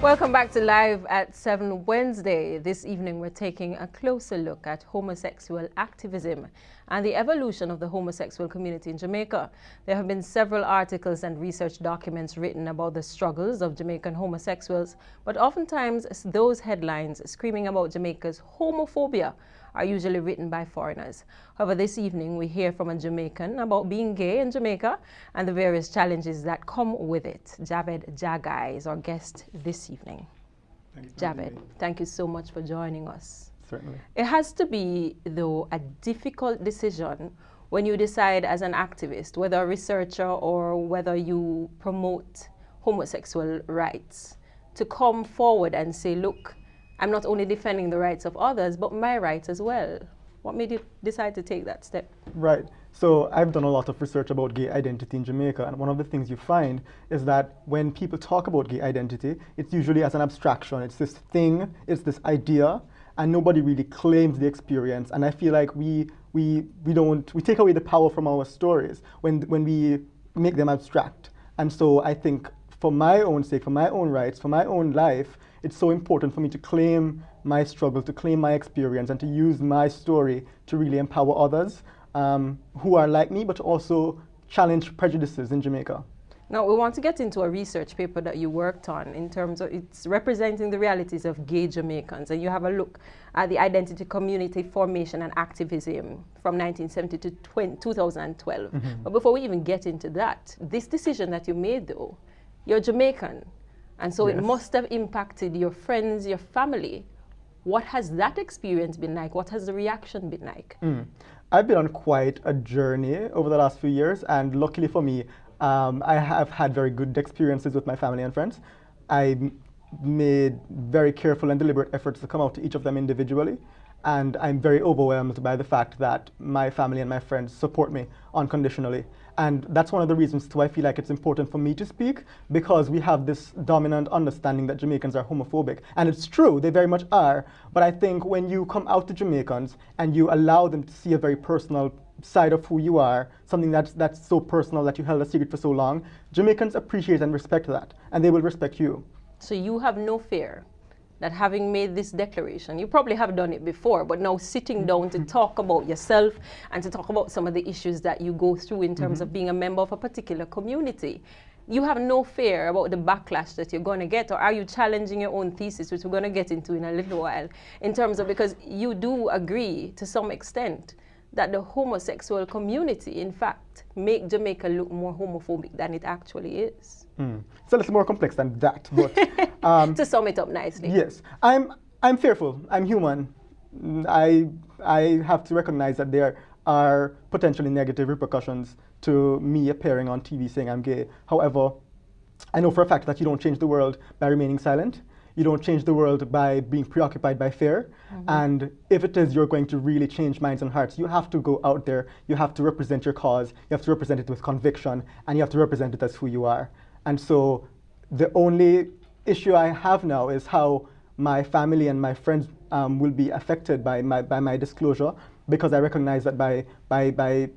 Welcome back to Live at 7 Wednesday. This evening we're taking a closer look at homosexual activism and the evolution of the homosexual community in Jamaica. There have been several articles and research documents written about the struggles of Jamaican homosexuals, but oftentimes those headlines screaming about Jamaica's homophobia are usually written by foreigners. However, this evening we hear from a Jamaican about being gay in Jamaica and the various challenges that come with it. Javed Jaghai is our guest this evening. Javed, thank you so much for joining us. Certainly. It has to be, though, a difficult decision when you decide as an activist, whether a researcher or whether you promote homosexual rights, to come forward and say, look, I'm not only defending the rights of others, but my rights as well. What made you decide to take that step? Right. So I've done a lot of research about gay identity in Jamaica, and one of the things you find is that when people talk about gay identity, it's usually as an abstraction. It's this thing, it's this idea, and nobody really claims the experience. And I feel like we take away the power from our stories when we make them abstract. And so I think for my own sake, for my own rights, for my own life, it's so important for me to claim my struggle, to claim my experience, and to use my story to really empower others who are like me, but also challenge prejudices in Jamaica. Now, we want to get into a research paper that you worked on in terms of it's representing the realities of gay Jamaicans, and you have a look at the identity, community formation, and activism from 1970 to 2012. Mm-hmm. But before we even get into that, this decision that you made, though, you're Jamaican, and so yes, it must have impacted your friends, your family. What has that experience been like? What has the reaction been like? I've been on quite a journey over the last few years, and luckily for me, I have had very good experiences with my family and friends. I made very careful and deliberate efforts to come out to each of them individually, and I'm very overwhelmed by the fact that my family and my friends support me unconditionally. And that's one of the reasons too I feel like it's important for me to speak, because we have this dominant understanding that Jamaicans are homophobic. And it's true, they very much are. But I think when you come out to Jamaicans and you allow them to see a very personal side of who you are, something that's so personal that you held a secret for so long, Jamaicans appreciate and respect that, and they will respect you. So you have no fear that having made this declaration, you probably have done it before, but now sitting down to talk about yourself and to talk about some of the issues that you go through in terms of being a member of a particular community, you have no fear about the backlash that you're going to get, or are you challenging your own thesis, which we're going to get into in a little while, in terms of, because you do agree to some extent that the homosexual community, in fact, make Jamaica look more homophobic than it actually is. It's a little more complex than that, but to sum it up nicely. Yes, I'm fearful. I'm human. I have to recognize that there are potentially negative repercussions to me appearing on TV saying I'm gay. However, I know for a fact that you don't change the world by remaining silent. You don't change the world by being preoccupied by fear. And if it is you're going to really change minds and hearts, you have to go out there, you have to represent your cause, you have to represent it with conviction, and you have to represent it as who you are. And so the only issue I have now is how my family and my friends will be affected by my disclosure, because I recognize that by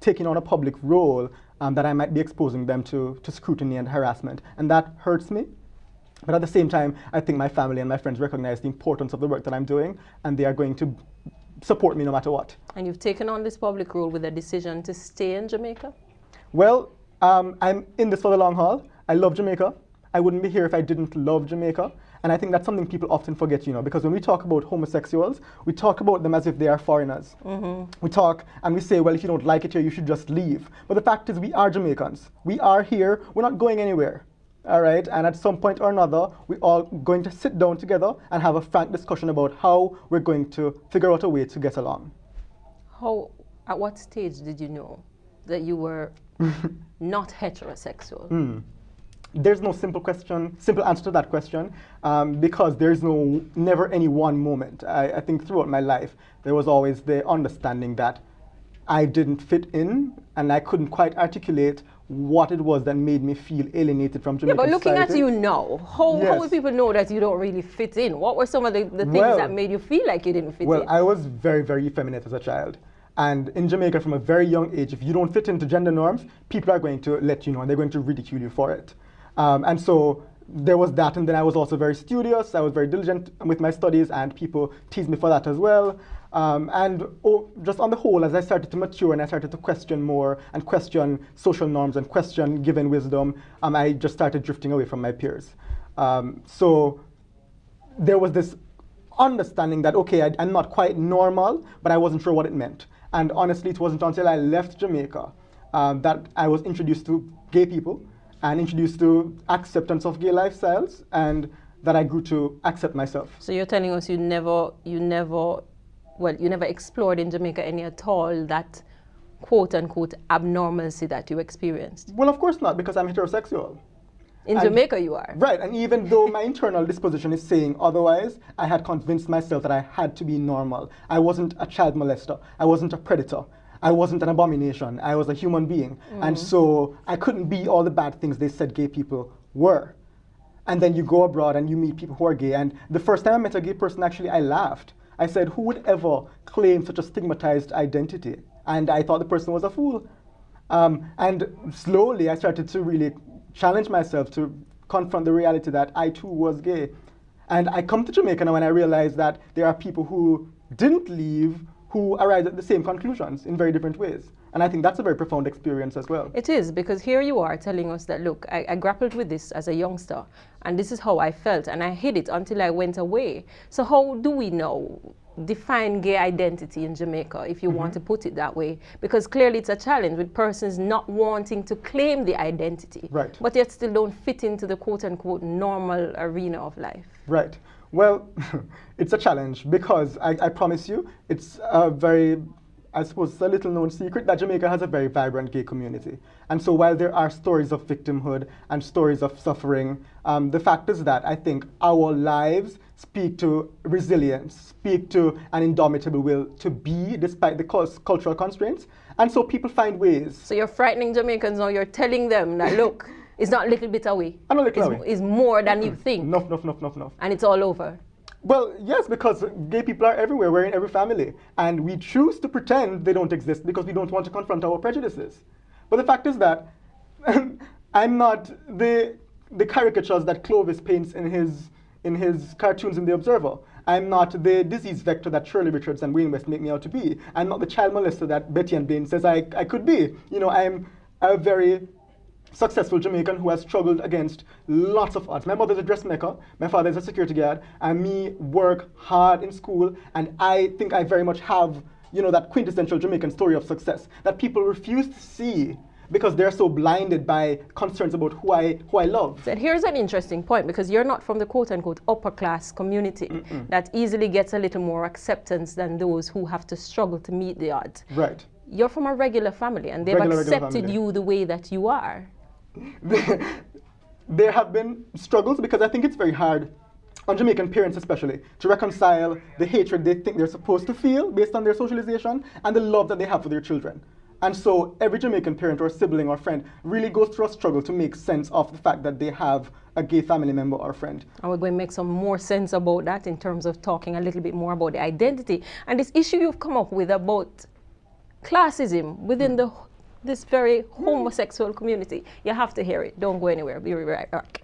taking on a public role, that I might be exposing them to scrutiny and harassment. And that hurts me. But at the same time, I think my family and my friends recognize the importance of the work that I'm doing, and they are going to support me no matter what. And you've taken on this public role with a decision to stay in Jamaica? Well, I'm in this for the long haul. I love Jamaica. I wouldn't be here if I didn't love Jamaica. And I think that's something people often forget, because when we talk about homosexuals, we talk about them as if they are foreigners. We talk and we say, well, if you don't like it here, you should just leave. But the fact is, we are Jamaicans. We are here. We're not going anywhere. All right, and at some point or another, we're all going to sit down together and have a frank discussion about how we're going to figure out a way to get along. At what stage did you know that you were not heterosexual? There's no simple answer to that question, because there's never any one moment. I think throughout my life, there was always the understanding that I didn't fit in, and I couldn't quite articulate what it was that made me feel alienated from Jamaican society. Yeah, but looking society. at you now, how would people know that you don't really fit in? What were some of the things that made you feel like you didn't fit in? Well, I was very, very effeminate as a child. And in Jamaica, from a very young age, if you don't fit into gender norms, people are going to let you know, and they're going to ridicule you for it. And so there was that, and then I was also very studious. I was very diligent with my studies, and people teased me for that as well. Just on the whole, as I started to mature and I started to question more and question social norms and question given wisdom, I just started drifting away from my peers. So there was this understanding that, okay, I'm not quite normal, but I wasn't sure what it meant. And honestly, it wasn't until I left Jamaica that I was introduced to gay people and introduced to acceptance of gay lifestyles, and that I grew to accept myself. So you're telling us you never explored in Jamaica any at all that quote-unquote abnormalcy that you experienced? Well, of course not, because I'm heterosexual. In Jamaica you are. Right, and even though my internal disposition is saying otherwise, I had convinced myself that I had to be normal. I wasn't a child molester. I wasn't a predator. I wasn't an abomination. I was a human being. And so I couldn't be all the bad things they said gay people were. And then you go abroad and you meet people who are gay. And the first time I met a gay person, actually, I laughed. I said, who would ever claim such a stigmatized identity? And I thought the person was a fool. And slowly I started to really challenge myself to confront the reality that I too was gay. And I come to Jamaica now and I realize that there are people who didn't leave who arrived at the same conclusions in very different ways. And I think that's a very profound experience as well. It is, because here you are telling us that, look, I grappled with this as a youngster, and this is how I felt, and I hid it until I went away. So how do we now define gay identity in Jamaica, if you want to put it that way? Because clearly it's a challenge with persons not wanting to claim the identity, right, but yet still don't fit into the quote-unquote normal arena of life. Right. Well, it's a challenge because I promise you, it's a very, I suppose, a little known secret that Jamaica has a very vibrant gay community. And so while there are stories of victimhood and stories of suffering, the fact is that I think our lives speak to resilience, speak to an indomitable will to be despite the cultural constraints. And so people find ways. So you're frightening Jamaicans now, you're telling them that, look, it's not a little bit away. I'm a little away. It's more than you think. No. And it's all over. Well, yes, because gay people are everywhere. We're in every family. And we choose to pretend they don't exist because we don't want to confront our prejudices. But the fact is that I'm not the caricatures that Clovis paints in his cartoons in The Observer. I'm not the disease vector that Shirley Richards and Wayne West make me out to be. I'm not the child molester that Betty and Blaine says I could be. You know, I'm a very successful Jamaican who has struggled against lots of odds. My mother's a dressmaker, my father's a security guard, and me work hard in school, and I think I very much have, you know, that quintessential Jamaican story of success that people refuse to see because they're so blinded by concerns about who I love. So here's an interesting point, because you're not from the quote-unquote upper class community that easily gets a little more acceptance than those who have to struggle to meet the odds. Right. You're from a regular family, and they've accepted you the way that you are. There have been struggles because I think it's very hard on Jamaican parents especially to reconcile the hatred they think they're supposed to feel based on their socialization and the love that they have for their children. And so every Jamaican parent or sibling or friend really goes through a struggle to make sense of the fact that they have a gay family member or friend. And we're going to make some more sense about that in terms of talking a little bit more about the identity. And this issue you've come up with about classism within this very homosexual community. You have to hear it. Don't go anywhere. Be right back.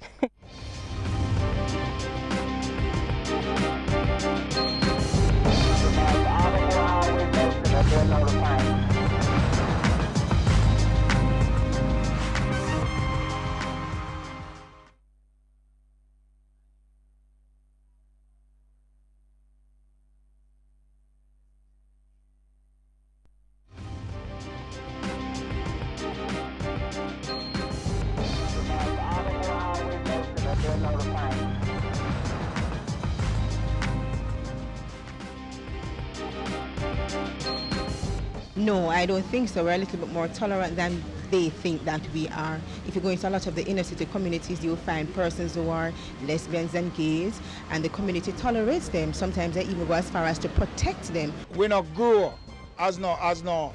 No, I don't think so. We're a little bit more tolerant than they think that we are. If you go into a lot of the inner city communities, you'll find persons who are lesbians and gays, and the community tolerates them. Sometimes they even go as far as to protect them. We not grow as no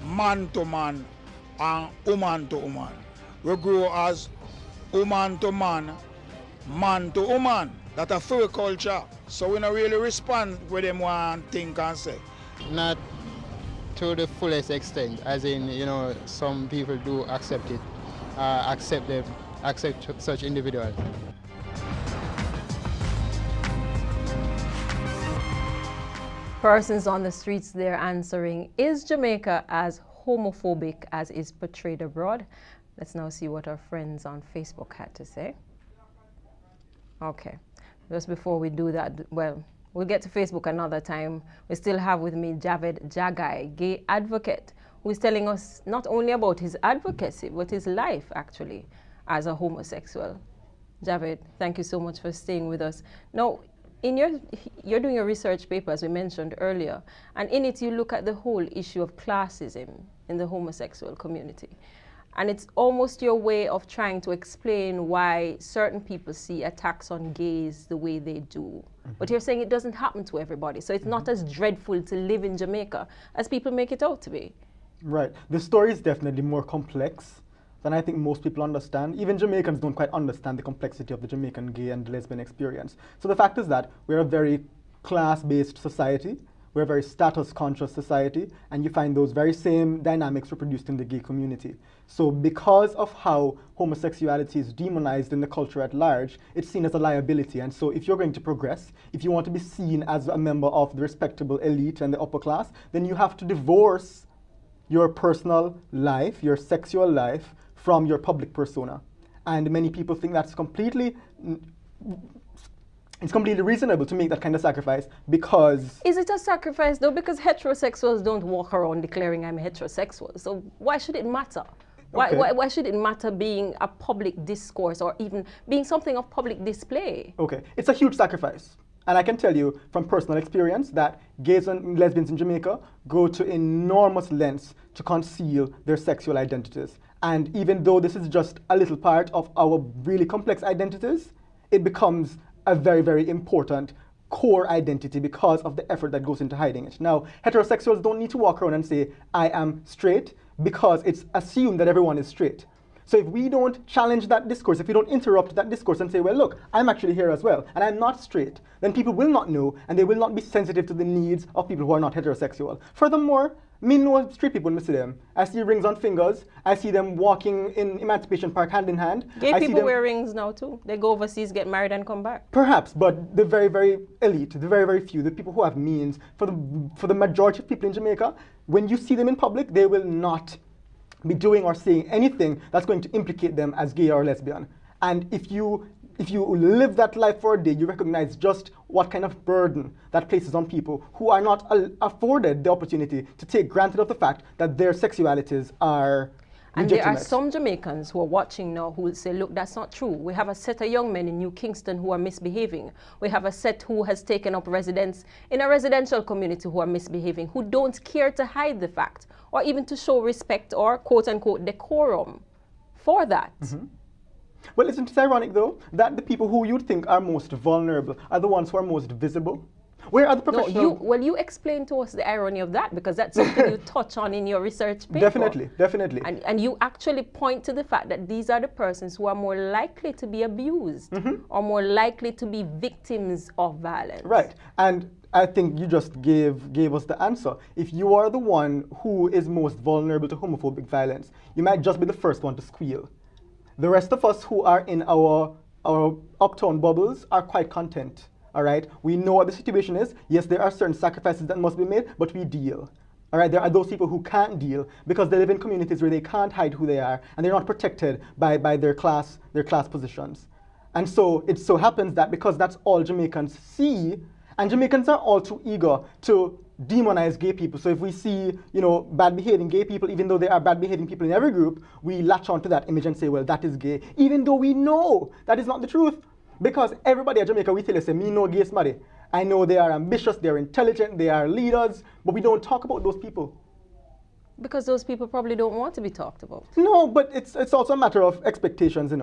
man to man and woman to woman. We grow as woman to man, man to woman. That's a free culture. So we don't really respond with them one thing can say. Not to the fullest extent, as in, you know, some people do accept it, accept such individuals. Persons on the streets there answering, is Jamaica as homophobic as is portrayed abroad? Let's now see what our friends on Facebook had to say. Okay, just before we do that, well, we'll get to Facebook another time. We still have with me Javed Jaghai, gay advocate, who is telling us not only about his advocacy, but his life actually as a homosexual. Javed, thank you so much for staying with us. Now, you're doing a research paper, as we mentioned earlier, and in it you look at the whole issue of classism in the homosexual community. And it's almost your way of trying to explain why certain people see attacks on gays the way they do. Mm-hmm. But you're saying it doesn't happen to everybody, so it's not as dreadful to live in Jamaica as people make it out to be. Right. The story is definitely more complex than I think most people understand. Even Jamaicans don't quite understand the complexity of the Jamaican gay and lesbian experience. So the fact is that we're a very class-based society. We're a very status-conscious society, and you find those very same dynamics reproduced in the gay community. So because of how homosexuality is demonized in the culture at large, it's seen as a liability. And so if you're going to progress, if you want to be seen as a member of the respectable elite and the upper class, then you have to divorce your personal life, your sexual life, from your public persona. And many people think that's completely reasonable to make that kind of sacrifice because... Is it a sacrifice though? Because heterosexuals don't walk around declaring I'm heterosexual. So why should it matter? Okay. Why should it matter being a public discourse or even being something of public display? Okay, it's a huge sacrifice. And I can tell you from personal experience that gays and lesbians in Jamaica go to enormous lengths to conceal their sexual identities. And even though this is just a little part of our really complex identities, it becomes a very, very important core identity because of the effort that goes into hiding it. Now, heterosexuals don't need to walk around and say, I am straight, because it's assumed that everyone is straight. So if we don't challenge that discourse, if we don't interrupt that discourse and say, well, look, I'm actually here as well, and I'm not straight, then people will not know, and they will not be sensitive to the needs of people who are not heterosexual. Furthermore, me know straight people when I see them. I see rings on fingers. I see them walking in Emancipation Park hand in hand. Gay people wear rings now too. They go overseas, get married, and come back. Perhaps, but the very, very elite, the very, very few, the people who have means, for the majority of people in Jamaica, when you see them in public, they will not be doing or saying anything that's going to implicate them as gay or lesbian. And if you live that life for a day, you recognize just what kind of burden that places on people who are not afforded the opportunity to take granted of the fact that their sexualities are and legitimate. There are some Jamaicans who are watching now who will say, look, that's not true. We have a set of young men in New Kingston who are misbehaving. We have a set who has taken up residence in a residential community who are misbehaving, who don't care to hide the fact or even to show respect or quote-unquote decorum for that. Mm-hmm. Well, isn't it ironic, though, that the people who you think are most vulnerable are the ones who are most visible? Where are the professional... No, you explain to us the irony of that, because that's something you touch on in your research paper. Definitely. And you actually point to the fact that these are the persons who are more likely to be abused mm-hmm. or more likely to be victims of violence. Right. And I think you just gave us the answer. If you are the one who is most vulnerable to homophobic violence, you might just be the first one to squeal. The rest of us who are in our uptown bubbles are quite content, all right? We know what the situation is. Yes, there are certain sacrifices that must be made, but we deal. All right, there are those people who can't deal because they live in communities where they can't hide who they are and they're not protected by their class positions. And so it so happens that because that's all Jamaicans see, and Jamaicans are all too eager to demonize gay people. So if we see, bad behaving gay people, even though there are bad behaving people in every group, we latch onto that image and say, well, that is gay, even though we know that is not the truth. Because everybody at Jamaica, we tell us, me know gay somebody. I know they are ambitious, they are intelligent, they are leaders, but we don't talk about those people. Because those people probably don't want to be talked about. No, but it's also a matter of expectations,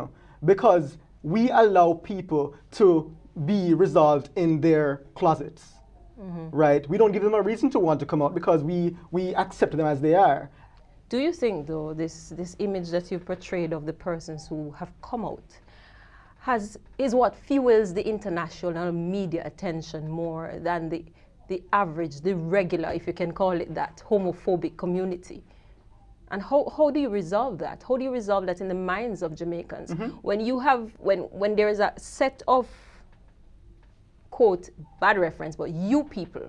because we allow people to be resolved in their closets, mm-hmm. right? We don't give them a reason to want to come out because we accept them as they are. Do you think, though, this image that you've portrayed of the persons who have come out is what fuels the international media attention more than the average, the regular, if you can call it that, homophobic community? And how do you resolve that? How do you resolve that in the minds of Jamaicans? Mm-hmm. When there is a set of quote, bad reference, but you people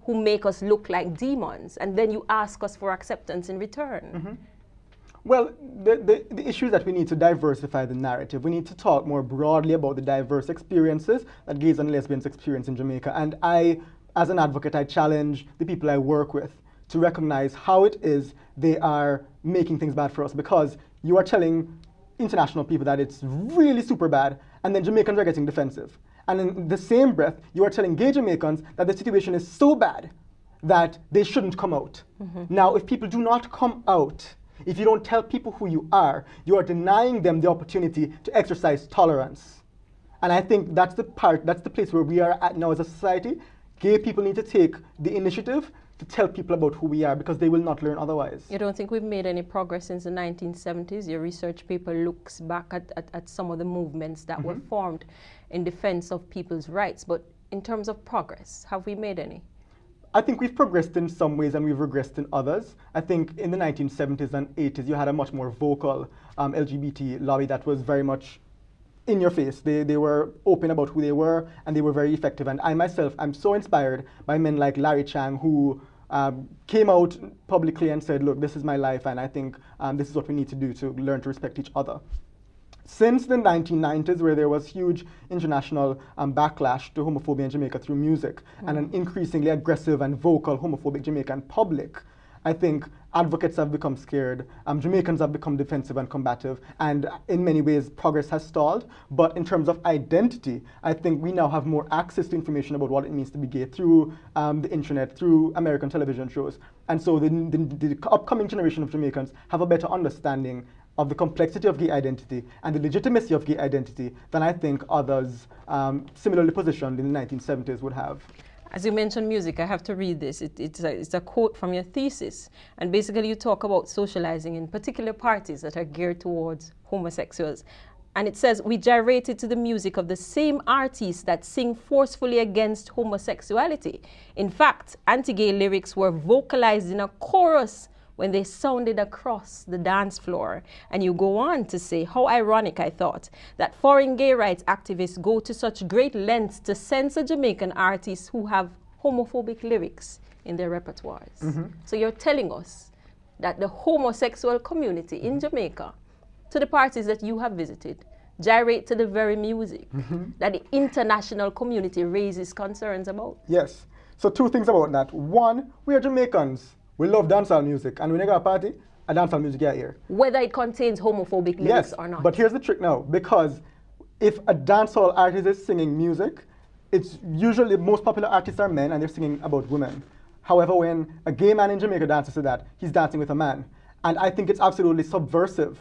who make us look like demons, and then you ask us for acceptance in return. Well, the issue is that we need to diversify the narrative. We need to talk more broadly about the diverse experiences that gays and lesbians experience in Jamaica. And I, as an advocate, I challenge the people I work with to recognize how it is they are making things bad for us, because you are telling international people that it's really super bad, and then Jamaicans are getting defensive. And in the same breath, you are telling gay Jamaicans that the situation is so bad that they shouldn't come out. Now, if people do not come out, if you don't tell people who you are denying them the opportunity to exercise tolerance. And I think that's the place where we are at now as a society. Gay people need to take the initiative to tell people about who we are, because they will not learn otherwise. You don't think we've made any progress since the 1970s? Your research paper looks back at some of the movements that were formed in defense of people's rights, but in terms of progress, have we made any? I think we've progressed in some ways and we've regressed in others. I think in the 1970s and 80s, you had a much more vocal LGBT lobby that was very much in your face. They were open about who they were, and they were very effective. And I myself, I'm so inspired by men like Larry Chang, who came out publicly and said, look, this is my life, and I think this is what we need to do to learn to respect each other. Since the 1990s, where there was huge international backlash to homophobia in Jamaica through music, and an increasingly aggressive and vocal homophobic Jamaican public, I think advocates have become scared, Jamaicans have become defensive and combative, and in many ways progress has stalled. But in terms of identity, I think we now have more access to information about what it means to be gay through the internet, through American television shows. And so the upcoming generation of Jamaicans have a better understanding of the complexity of gay identity and the legitimacy of gay identity than I think others similarly positioned in the 1970s would have. As you mentioned music, I have to read this. It's a quote from your thesis. And basically you talk about socializing in particular parties that are geared towards homosexuals. And it says, we gyrated to the music of the same artists that sing forcefully against homosexuality. In fact, anti-gay lyrics were vocalized in a chorus when they sounded across the dance floor. And you go on to say, how ironic, I thought, that foreign gay rights activists go to such great lengths to censor Jamaican artists who have homophobic lyrics in their repertoires. So you're telling us that the homosexual community in Jamaica, to the parties that you have visited, gyrate to the very music that the international community raises concerns about? Yes. So two things about that. One, we are Jamaicans. We love dancehall music, and when you go to a party, a dancehall music you hear. Whether it contains homophobic lyrics or not. But here's the trick now, because if a dancehall artist is singing music, it's usually the most popular artists are men, and they're singing about women. However, when a gay man in Jamaica dances to that, he's dancing with a man. And I think it's absolutely subversive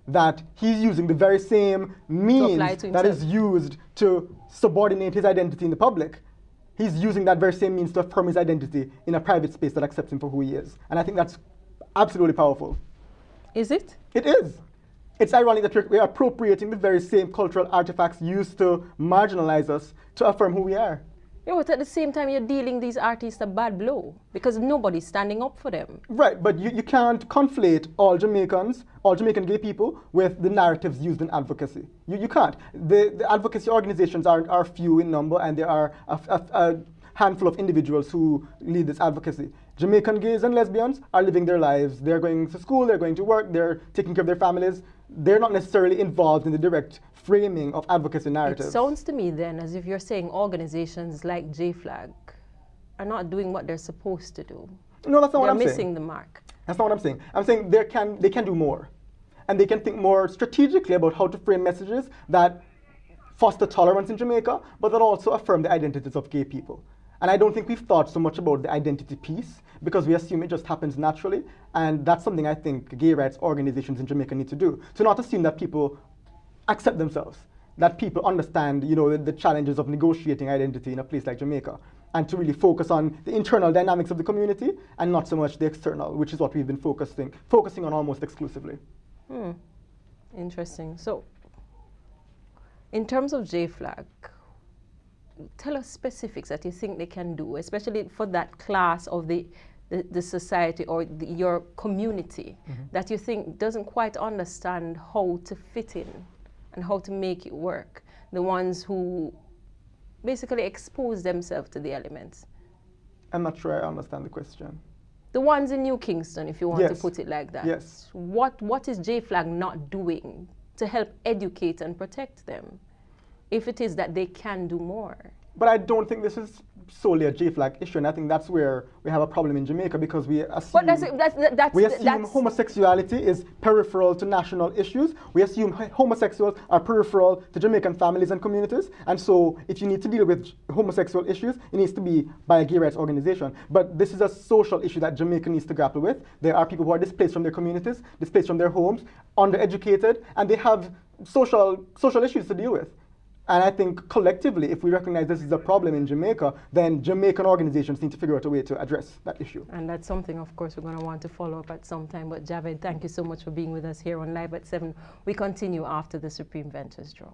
that he's using the very same means that is used to subordinate his identity in the public. He's using that very same means to affirm his identity in a private space that accepts him for who he is. And I think that's absolutely powerful. Is it? It is. It's ironic that we're appropriating the very same cultural artifacts used to marginalize us to affirm who we are. Yeah, but at the same time, you're dealing these artists a bad blow because nobody's standing up for them. Right, but you can't conflate all Jamaicans, all Jamaican gay people, with the narratives used in advocacy. You can't. The advocacy organizations are few in number, and there are a handful of individuals who lead this advocacy. Jamaican gays and lesbians are living their lives. They're going to school, they're going to work, they're taking care of their families. They're not necessarily involved in the direct framing of advocacy narratives. It sounds to me then as if you're saying organizations like JFLAG are not doing what they're supposed to do. No, that's not what I'm saying. They're missing the mark. That's not what I'm saying. I'm saying they can do more. And they can think more strategically about how to frame messages that foster tolerance in Jamaica, but that also affirm the identities of gay people. And I don't think we've thought so much about the identity piece because we assume it just happens naturally. And that's something I think gay rights organizations in Jamaica need to do. To not assume that people accept themselves, that people understand, the challenges of negotiating identity in a place like Jamaica, and to really focus on the internal dynamics of the community and not so much the external, which is what we've been focusing on almost exclusively. Interesting. So, in terms of JFLAG, tell us specifics that you think they can do, especially for that class of the society or your community that you think doesn't quite understand how to fit in and how to make it work. The ones who basically expose themselves to the elements? I'm not sure I understand the question. The ones in New Kingston, if you want to Yes. put it like that. Yes. What is JFLAG not doing to help educate and protect them, if it is that they can do more? But I don't think this is solely a JFLAG issue, and I think that's where we have a problem in Jamaica, because we assume, homosexuality is peripheral to national issues. We assume homosexuals are peripheral to Jamaican families and communities, and so if you need to deal with homosexual issues, it needs to be by a gay rights organization. But this is a social issue that Jamaica needs to grapple with. There are people who are displaced from their communities, displaced from their homes, undereducated, and they have social issues to deal with. And I think collectively, if we recognize this is a problem in Jamaica, then Jamaican organizations need to figure out a way to address that issue. And that's something, of course, we're going to want to follow up at some time. But Javed, thank you so much for being with us here on Live at 7. We continue after the Supreme Ventures draw.